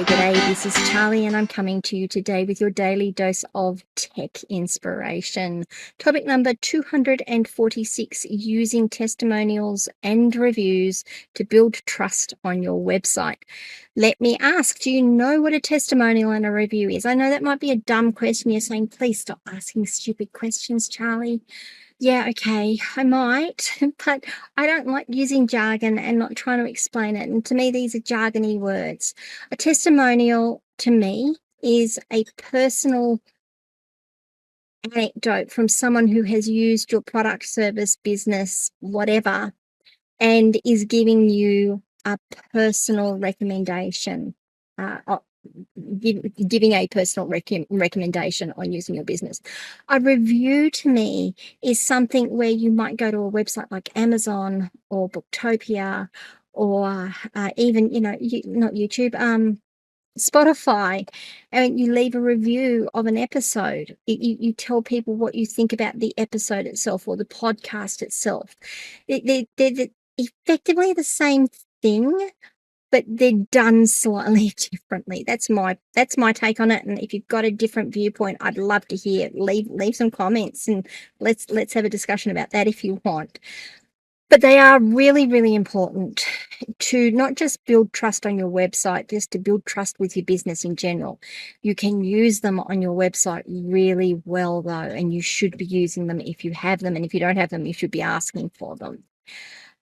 G'day. This is Charly, and I'm coming to you today with your daily dose of tech inspiration. Topic number 246, using testimonials and reviews to build trust on your website. Let me ask, do you know what a testimonial and a review is? I know that might be a dumb question. You're saying, please stop asking stupid questions, Charly. Yeah, okay, I might, but I don't like using jargon and not trying to explain it. And to me, these are jargony words. A testimonial to me is a personal anecdote from someone who has used your product, service, business, whatever, and is giving you a personal recommendation, giving a personal recommendation on using your business. A review to me is something where you might go to a website like Amazon or Booktopia or even, not YouTube, Spotify, and you leave a review of an episode. You tell people what you think about the episode itself or the podcast itself. They're effectively the same thing, but they're done slightly differently. That's my take on it. And if you've got a different viewpoint, I'd love to hear. Leave some comments and let's have a discussion about that if you want. But they are really, really important to not just build trust on your website, just to build trust with your business in general. You can use them on your website really well, though, and you should be using them if you have them. And if you don't have them, you should be asking for them.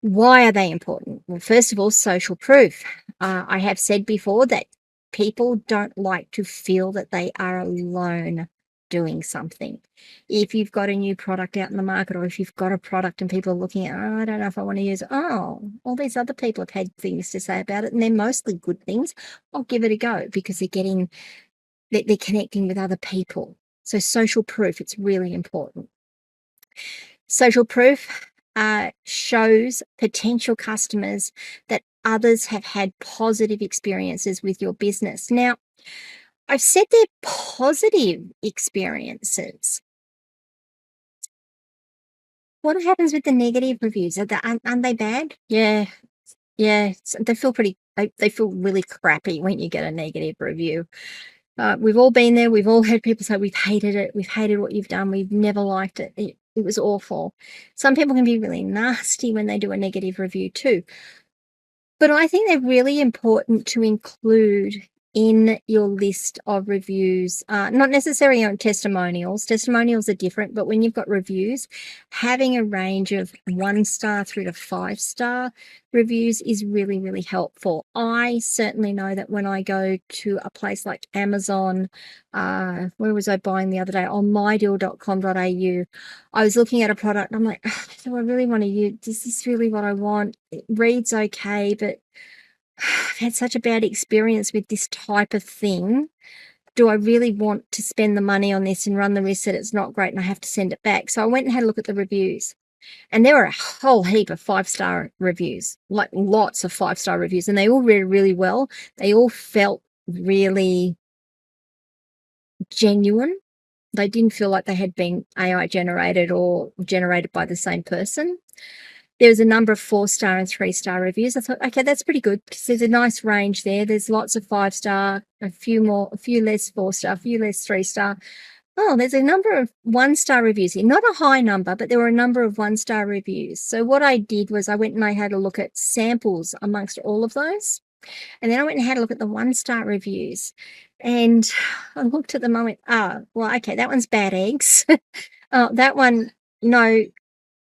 Why are they important? Well, first of all, social proof. I have said before that people don't like to feel that they are alone doing something. If you've got a new product out in the market, or if you've got a product and people are looking at, I don't know if I want to use it. Oh, all these other people have had things to say about it, and they're mostly good things. I'll give it a go because they're connecting with other people. So social proof, it's really important. Social proof shows potential customers that others have had positive experiences with your business. Now, I've said they're positive experiences. What happens with the negative reviews? Aren't they bad? Yeah. They feel really crappy when you get a negative review. We've all been there. We've all had people say, we've hated it. We've hated what you've done. We've never liked it. It was awful. Some people can be really nasty when they do a negative review too. But I think they're really important to include in your list of reviews, not necessarily on testimonials. Testimonials are different, but when you've got reviews, having a range of 1-star through to 5-star reviews is really, really helpful. I certainly know that when I go to a place like Amazon, where was I buying the other day? On mydeal.com.au, I was looking at a product and I'm like, do I really want to use, is this really what I want? It reads okay, but I've had such a bad experience with this type of thing. Do I really want to spend the money on this and run the risk that it's not great and I have to send it back? So I went and had a look at the reviews, and there were a whole heap of 5-star reviews, like lots of 5-star reviews, and they all read really well. They all felt really genuine. They didn't feel like they had been AI generated or generated by the same person. There was a number of 4-star and 3-star reviews. I thought, okay, that's pretty good because there's a nice range there. There's lots of 5-star, a few less 4-star, a few less 3-star. Oh, there's a number of 1-star reviews here. Not a high number, but there were a number of 1-star reviews. So what I did was I went and I had a look at samples amongst all of those. And then I went and had a look at the 1-star reviews. And I looked at them and I went, well, okay, that one's bad eggs. That one, no,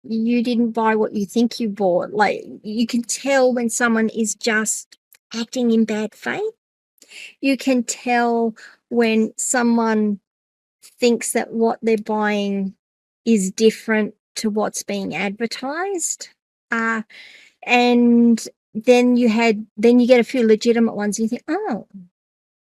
you didn't buy what you think you bought. Like, you can tell when someone is just acting in bad faith. You can tell when someone thinks that what they're buying is different to what's being advertised. And then you get a few legitimate ones and you think, oh,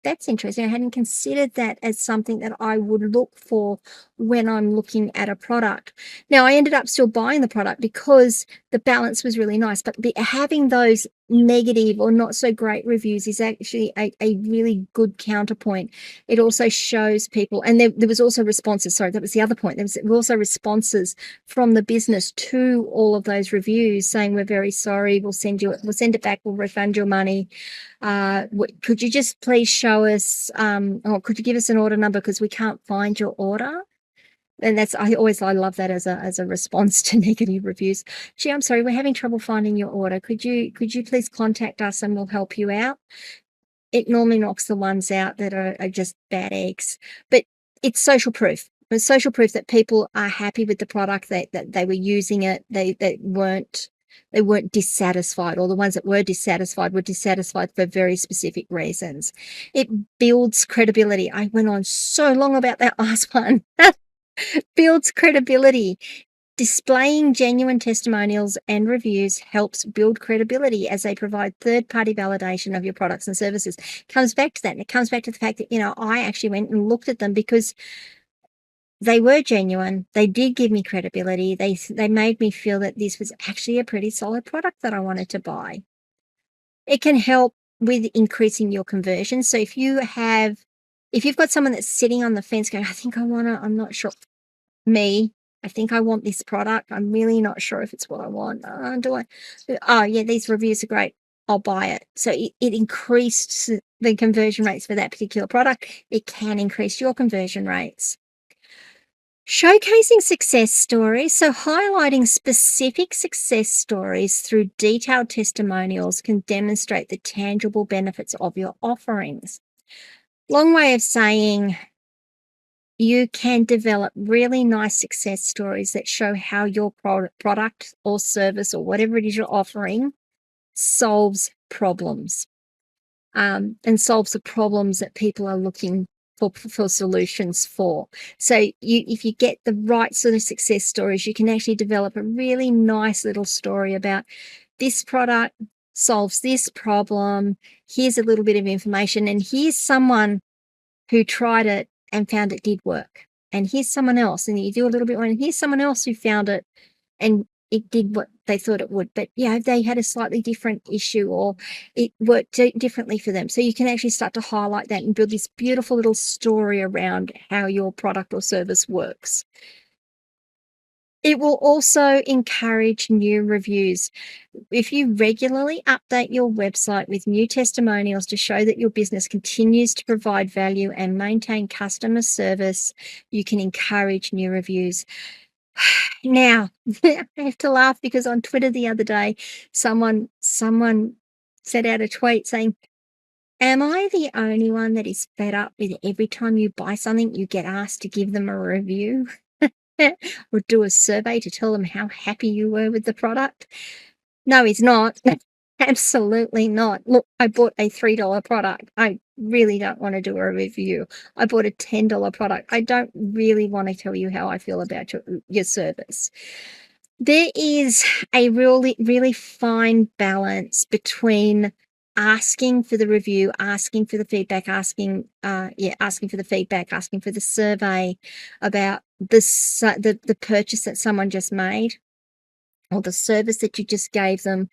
that's interesting. I hadn't considered that as something that I would look for when I'm looking at a product. Now, I ended up still buying the product because the balance was really nice, but having those negative or not so great reviews is actually a really good counterpoint. It also shows people, and there was also responses. Sorry, that was the other point. There was also responses from the business to all of those reviews saying, we're very sorry, we'll send it back, we'll refund your money. Could you just please show us, or could you give us an order number because we can't find your order? And I love that as a response to negative reviews. Gee, I'm sorry, we're having trouble finding your order. Could you please contact us and we'll help you out? It normally knocks the ones out that are just bad eggs. But it's social proof. It's social proof that people are happy with the product, that they were using it, they weren't dissatisfied, or the ones that were dissatisfied for very specific reasons. It builds credibility. I went on so long about that last one. Builds credibility. Displaying genuine testimonials and reviews helps build credibility as they provide third-party validation of your products and services. Comes back to that, and it comes back to the fact that, I actually went and looked at them because they were genuine. They did give me credibility. They made me feel that this was actually a pretty solid product that I wanted to buy. It can help with increasing your conversion. So if you've got someone that's sitting on the fence going, I'm not sure. I think I want this product. I'm really not sure if it's what I want. Oh yeah, these reviews are great. I'll buy it. So it increased the conversion rates for that particular product. It can increase your conversion rates. Showcasing success stories. So highlighting specific success stories through detailed testimonials can demonstrate the tangible benefits of your offerings. Long way of saying, you can develop really nice success stories that show how your product or service or whatever it is you're offering solves problems, and solves the problems that people are looking for solutions for. So if you get the right sort of success stories, you can actually develop a really nice little story about this product solves this problem. Here's a little bit of information, and here's someone who tried it and found it did work. And here's someone else, and you do a little bit more, and here's someone else who found it and it did what they thought it would. But they had a slightly different issue, or it worked differently for them. So you can actually start to highlight that and build this beautiful little story around how your product or service works. It will also encourage new reviews. If you regularly update your website with new testimonials to show that your business continues to provide value and maintain customer service, you can encourage new reviews. Now, I have to laugh because on Twitter the other day, someone sent out a tweet saying, am I the only one that is fed up with every time you buy something, you get asked to give them a review? Or do a survey to tell them how happy you were with the product? No, he's not. Absolutely not. Look, I bought a $3 product. I really don't want to do a review. I bought a $10 product. I don't really want to tell you how I feel about your service. There is a really, really fine balance between asking for the review, asking for the feedback, asking for the feedback, asking for the survey about the purchase that someone just made or the service that you just gave them,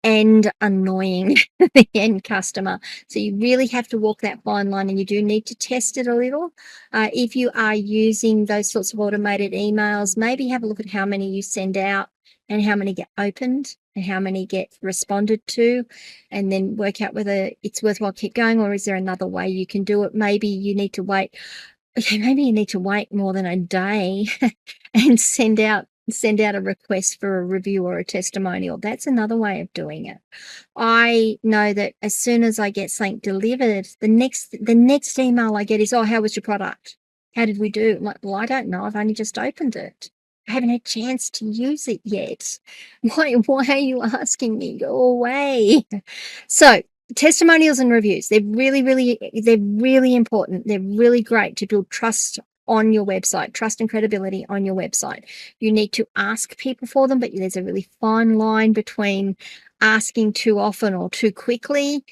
and annoying the end customer. So you really have to walk that fine line, and you do need to test it a little. If you are using those sorts of automated emails, maybe have a look at how many you send out and how many get opened and how many get responded to, and then work out whether it's worthwhile keep going, or is there another way you can do it. Maybe you need to wait. Okay, maybe you need to wait more than a day and send out a request for a review or a testimonial. That's another way of doing it. I know that as soon as I get something delivered, the next email I get is, oh, how was your product? How did we do? I'm like, well, I don't know. I've only just opened it. I haven't had a chance to use it yet. Why are you asking me? Go away. So testimonials and reviews, they're really important. They're really great to build trust on your website, trust and credibility on your website. You need to ask people for them, but there's a really fine line between asking too often or too quickly,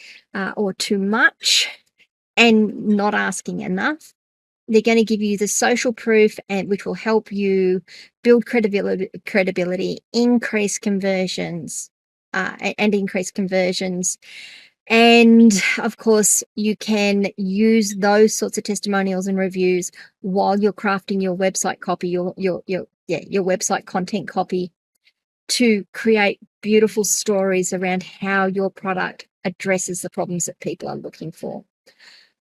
or too much. and not asking enough. They're going to give you the social proof, and which will help you build credibility, increase conversions, and increase conversions. And of course, you can use those sorts of testimonials and reviews while you're crafting your website copy, your website content copy, to create beautiful stories around how your product addresses the problems that people are looking for.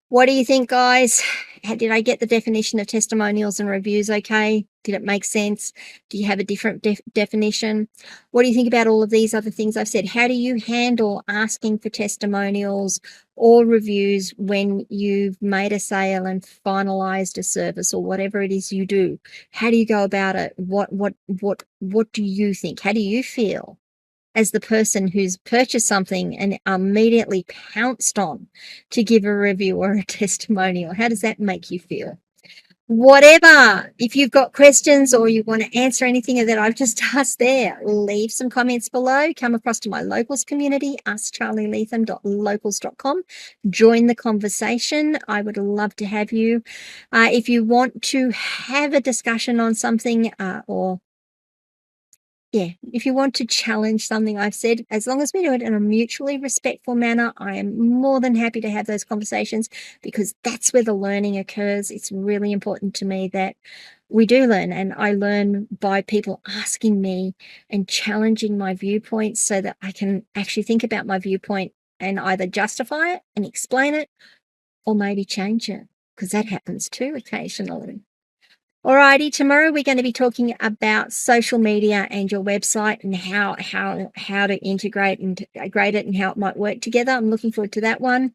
What do you think, guys? Did I get the definition of testimonials and reviews okay? Did it make sense? Do you have a different definition? What do you think about all of these other things I've said? How do you handle asking for testimonials or reviews when you've made a sale and finalized a service or whatever it is you do? How do you go about it? What do you think? How do you feel as the person who's purchased something and immediately pounced on to give a review or a testimonial? How does that make you feel? Whatever. If you've got questions or you want to answer anything that I've just asked there, leave some comments below. Come across to my locals community, askcharlyleetham.locals.com. Join the conversation. I would love to have you. If you want to have a discussion on something, if you want to challenge something I've said, as long as we do it in a mutually respectful manner, I am more than happy to have those conversations, because that's where the learning occurs. It's really important to me that we do learn, and I learn by people asking me and challenging my viewpoints so that I can actually think about my viewpoint and either justify it and explain it, or maybe change it, because that happens too occasionally. Alrighty, tomorrow we're going to be talking about social media and your website and how to integrate it and how it might work together. I'm looking forward to that one.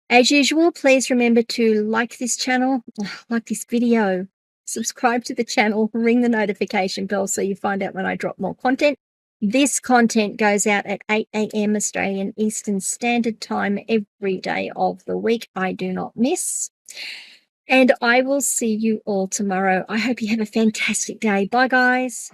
As usual, please remember to like this channel, like this video, subscribe to the channel, ring the notification bell so you find out when I drop more content. This content goes out at 8 a.m. Australian Eastern Standard Time every day of the week. I do not miss. And I will see you all tomorrow. I hope you have a fantastic day. Bye, guys.